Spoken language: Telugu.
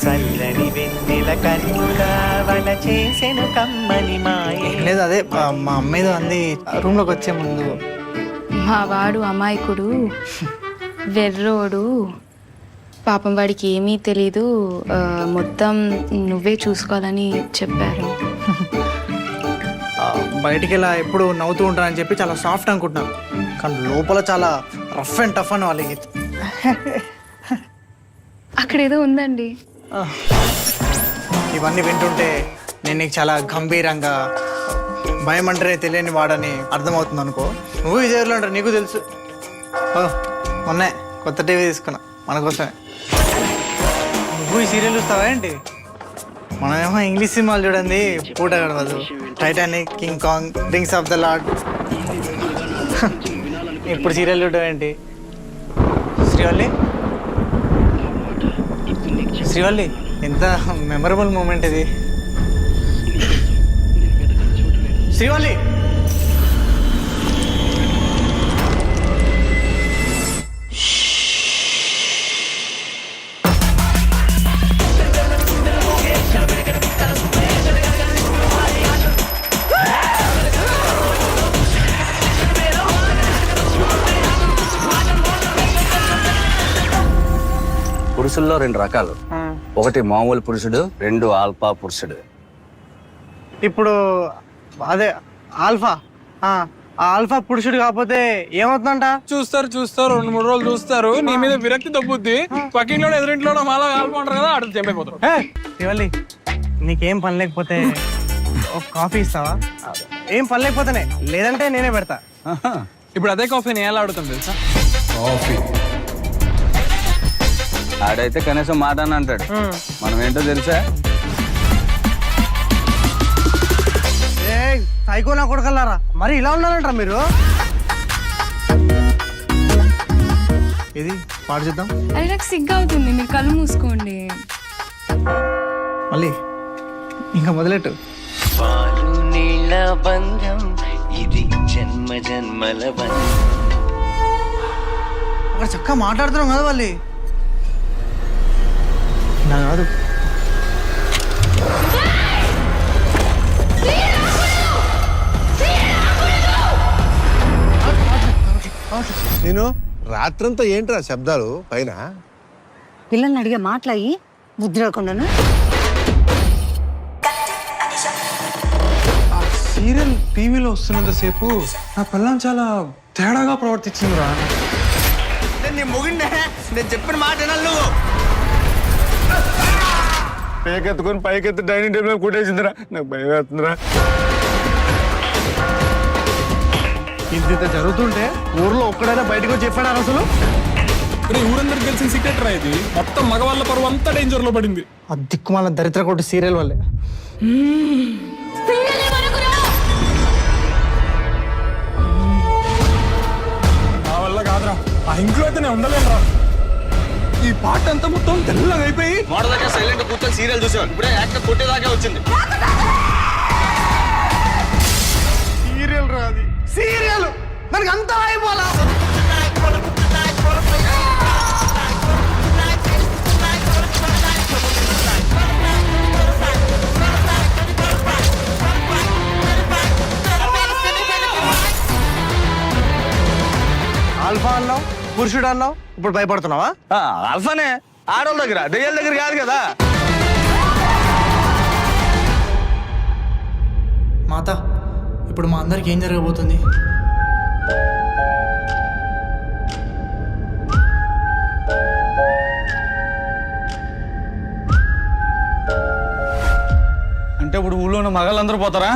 చల్లని వెన్నెల కనుకావల చేసెను కమ్మని మాయ. లేదు అదే మా అమ్మాయి అంది రూమ్లోకి వచ్చే ముందు. మా వాడు అమాయకుడు వెర్రోడు, పాపం వాడికి ఏమీ తెలీదు, మొత్తం నువ్వే చూసుకోవాలని చెప్పారు. బయటికి ఇలా ఎప్పుడు నవ్వుతూ ఉంటానని చెప్పి చాలా సాఫ్ట్ అనుకుంటున్నాను, కానీ లోపల చాలా రఫ్ అండ్ టఫ్ అని వాళ్ళకి. అక్కడేదో ఉందండి. ఇవన్నీ వింటుంటే నేను నీకు చాలా గంభీరంగా భయం అంటే తెలియని వాడని అర్థమవుతుంది అనుకో. నువ్వు విజయవాడలో ఉంటావు, నీకు తెలుసు. మొన్నే కొత్త టీవీ తీసుకున్నా మన కోసమే. నువ్వు ఈ సీరియల్ చూస్తావా ఏంటి? మనమేమో ఇంగ్లీష్ సినిమాలు చూడండి పూట గడవదు. Titanic, King Kong, Rings of the Lord. ఇప్పుడు సీరియల్ చూడడం ఏంటి? శ్రీవల్లి, శ్రీవల్లి, ఎంత మెమరబుల్ మూమెంట్ ఇది. శ్రీవల్లి, పురుషుల్లో 2 రకాలు, ఒకటి మామూలు పురుషుడు, 2 ఆల్ఫా పురుషుడు. ఇప్పుడు అదే ఆల్ఫా, ఆ ఆల్ఫా పురుషుడు కాకపోతే ఏమవుతుందంట? చూస్తారు 2-3 రోజులు చూస్తారు, నీ మీద విరక్తి తప్పుద్ది. పక్కింట్లో ఎదురింట్లో మాలా ఆల్పంటారు కదా, అటు చంపైపోతారు. శివల్లి, నీకేం పని లేకపోతే ఒక కాఫీ ఇస్తావా? ఏం పని లేకపోతేనే, లేదంటే నేనే పెడతా. ఇప్పుడు అదే కాఫీని ఎలా ఆడుతాం తెలుసా? కాఫీ ఆడైతే కనీసం మాట అని అంటాడు, మనం ఏంటో తెలుసా? సైకో నా కొడుకల్లారా, మరి ఇలా ఉన్నారంటారా మీరు? ఇది పాడు చేద్దాం. అది నాకు సిగ్గు అవుతుంది, మీరు కళ్ళు మూసుకోండి. మళ్ళీ ఇంకా మొదలెట్టు. పాలు నీళ్ళ బంధం ఇది జన్మ జన్మల బంధం. అక్కడ చక్కగా మాట్లాడుతున్నాం కదా మళ్ళీ. నా కాదు, నేను రాత్రంతా ఏంట్రా శబ్దాలు పైన? పిల్లల్ని అడిగే మాట్లాయి బుద్ధి రాకుండాను. సీరియల్ టీవీలో వస్తున్నంత సేపు నా పిల్లం చాలా తేడాగా ప్రవర్తించిందిరా. నీ ముగిండే, నేను చెప్పిన మాట వినాలి. పైకెత్తుకొని పైకెత్తి డైనింగ్ టేబుల్ మీద కొట్టేసిందిరా, నాకు భయం వేస్తుందిరా. ఇంత జరుగుతుంటే ఊర్లో ఒక్కడైనా బయటకు వచ్చి చెప్పాడు అసలు? ఊరందరికి తెలిసిన సీక్రెట్ రా ఇది. మొత్తం మగవాళ్ళ పరువు అంతా డేంజర్ లో పడింది. ఆ దిక్కుమాల దరిద్ర కొట్టి సీరియల్ వల్లే. నా వల్ల కాదురా, ఆ ఇంట్లో అయితే నేను ఉండలేనురా. ఈ పాట అంతా మొత్తం తెల్లగా అయిపోయి మోడదాకా సైలెంట్ కూర్చొని సీరియల్ చూసేవాడు, ఇప్పుడే యాక్టర్ కొట్టేదాకా వచ్చింది. సీరియల్ రాది, సీరియల్ మనకి అంతా అయిపోలా. ఆల్ఫా అన్నావు, పురుషుడు అన్నావు, ఇప్పుడు భయపడుతున్నావా? ఆల్ఫానే ఆడోళ్ళ దగ్గర, దెయ్యాల దగ్గర కాదు కదా. మాత, ఇప్పుడు మా అందరికి ఏం జరగబోతుంది? అంటే ఇప్పుడు ఊళ్ళో ఉన్న మగాళ్ళందరూ పోతారా?